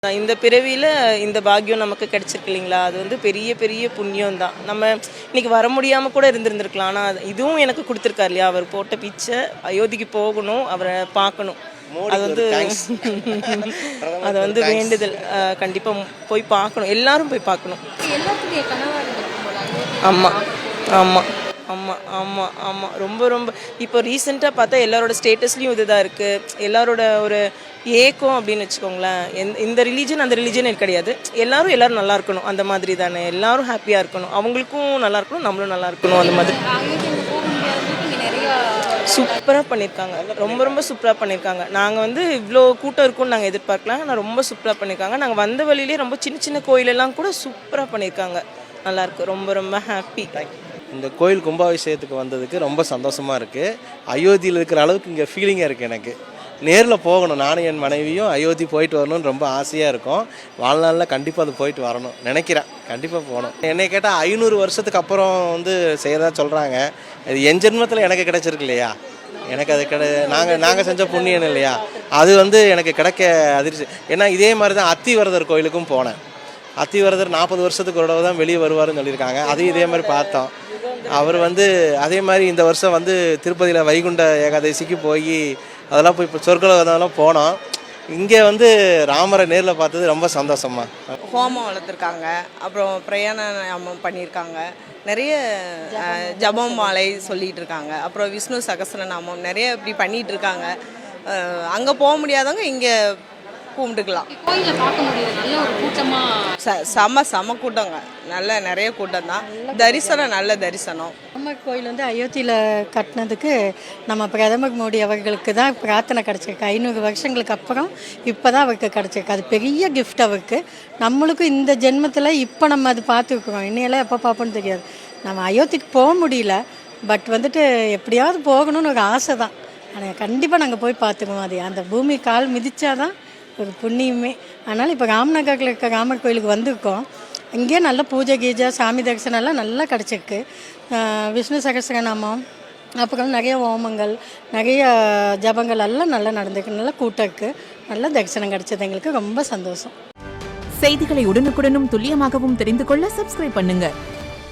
இந்த பிறவியில் இந்த பாக்கியம் நமக்கு கிடைச்சிருக்கு இல்லைங்களா, அது வந்து பெரிய பெரிய புண்ணியம் தான். நம்ம இன்னைக்கு வர முடியாமல் கூட இருந்திருந்துருக்கலாம், ஆனால் இதுவும் எனக்கு கொடுத்துருக்காரு இல்லையா, அவர் போட்ட பிச்சை. அயோத்திக்கு போகணும், அவரை பார்க்கணும். அது வந்து அது வந்து வேண்டுதல். கண்டிப்பாக போய் பார்க்கணும், எல்லாரும் போய் பார்க்கணும். ஆமாம் ஆமாம் ஆமாம் ஆமாம் ஆமாம் ரொம்ப ரொம்ப இப்போ ரீசெண்டாக பார்த்தா எல்லாரோட ஸ்டேட்டஸ்லேயும் இதுதான் இருக்குது. எல்லாரோட ஒரு ஏக்கம் அப்படின்னு வச்சுக்கோங்களேன். இந்த ரிலீஜன் அந்த ரிலீஜன் எனக்கு கிடையாது. எல்லாரும் நல்லா இருக்கணும், அந்த மாதிரி தானே. எல்லாரும் ஹாப்பியாக இருக்கணும், அவங்களுக்கும் நல்லா இருக்கணும், நம்மளும் நல்லா இருக்கணும். அந்த மாதிரி சூப்பராக பண்ணியிருக்காங்க, ரொம்ப ரொம்ப சூப்பராக பண்ணியிருக்காங்க. நாங்கள் வந்து இவ்வளோ கூட்டம் இருக்கும்னு நாங்கள் எதிர்பார்க்கலாம், ஆனால் ரொம்ப சூப்பராக பண்ணியிருக்காங்க. நாங்கள் வந்த வழியிலே ரொம்ப சின்ன சின்ன கோயிலெல்லாம் கூட சூப்பராக பண்ணியிருக்காங்க. நல்லாயிருக்கு, ரொம்ப ரொம்ப ஹாப்பி. இந்த கோயில் கும்பாபிஷேகத்துக்கு வந்ததுக்கு ரொம்ப சந்தோஷமாக இருக்குது. அயோத்தியில் இருக்கிற அளவுக்கு இங்கே ஃபீலிங்காக இருக்குது. எனக்கு நேரில் போகணும், நானும் என் மனைவியும் அயோத்தி போயிட்டு வரணும்னு ரொம்ப ஆசையாக இருக்கும். வாழ்நாளில் கண்டிப்பாக அது போயிட்டு வரணும் நினைக்கிறேன். கண்டிப்பாக போகணும். என்னை கேட்டால் 500 வருஷத்துக்கு அப்புறம் வந்து செய்கிறதா சொல்கிறாங்க. அது என் ஜென்மத்தில் எனக்கு கிடைச்சிருக்கு இல்லையா, எனக்கு அது நாங்கள் செஞ்ச புண்ணியம் இல்லையா, அது வந்து எனக்கு கிடைக்க அதிர்ச்சி. ஏன்னா இதே மாதிரி தான் அத்திவரதர் கோயிலுக்கும் போனேன். அத்திவரதர் 40 வருஷத்துக்கு ஒரு தான் வெளியே வருவார்னு சொல்லியிருக்காங்க. அதையும் இதே மாதிரி பார்த்தோம். அவர் வந்து அதே மாதிரி இந்த வருஷம் வந்து திருப்பதியில் வைகுண்ட ஏகாதசிக்கு போய் அதெல்லாம் போய் இப்போ சொர்க்கலோகம்லாம் போனோம். இங்கே வந்து ராமரை நேரில் பார்த்தது ரொம்ப சந்தோஷமா. ஹோமம் வளர்த்துருக்காங்க, அப்புறம் பிரயாணம் பண்ணியிருக்காங்க, நிறைய ஜபம் மாலை சொல்லிகிட்டு இருக்காங்க, அப்புறம் விஷ்ணு சகஸ்ரநாமம் நிறைய இப்படி பண்ணிகிட்டு இருக்காங்க. அங்கே போக முடியாதவங்க இங்கே கும்பிட்டுக்கலாம். கோயிலை பார்க்க முடியுது, நல்ல ஒரு கூட்டமாக செம கூட்டங்க, நிறைய கூட்டம் தான். தரிசனம் நல்ல தரிசனம். ராமர் கோயில் வந்து அயோத்தியில் கட்டினதுக்கு நம்ம பிரதமர் மோடி அவர்களுக்கு தான் பிரார்த்தனை கிடச்சிருக்கு. 500 வருஷங்களுக்கு அப்புறம் இப்போ தான் அவருக்கு கிடச்சிருக்கு. அது பெரிய கிஃப்ட் அவருக்கு. நம்மளுக்கும் இந்த ஜென்மத்தில் இப்போ நம்ம அது பார்த்துருக்குறோம். இன்னையெல்லாம் எப்போ பார்ப்போன்னு தெரியாது. நம்ம அயோத்திக்கு போக முடியல, பட் வந்துட்டு எப்படியாவது போகணும்னு ஒரு ஆசை தான். ஆனால் கண்டிப்பாக நாங்கள் போய் பார்த்துக்குவோம். அது அந்த பூமி கால் மிதிச்சாதான் ஒரு புண்ணியமே. அதனால் இப்போ ராம்நகரில் இருக்க ராமர் கோயிலுக்கு வந்திருக்கோம். இங்கேயே நல்ல பூஜை கீஜை சாமி தரிசனம் எல்லாம் நல்லா கிடச்சிருக்கு. விஷ்ணு சகஸ்ரநாமம், அப்புறம் நிறைய ஹோமங்கள், நிறைய ஜபங்கள் எல்லாம் நல்லா நடந்திருக்கு. நல்ல கூட்டம் இருக்குது, நல்ல தரிசனம் கிடச்சது. எங்களுக்கு ரொம்ப சந்தோஷம். செய்திகளை உடனுக்குடனும் துல்லியமாகவும் தெரிந்து கொள்ள சப்ஸ்கிரைப் பண்ணுங்க.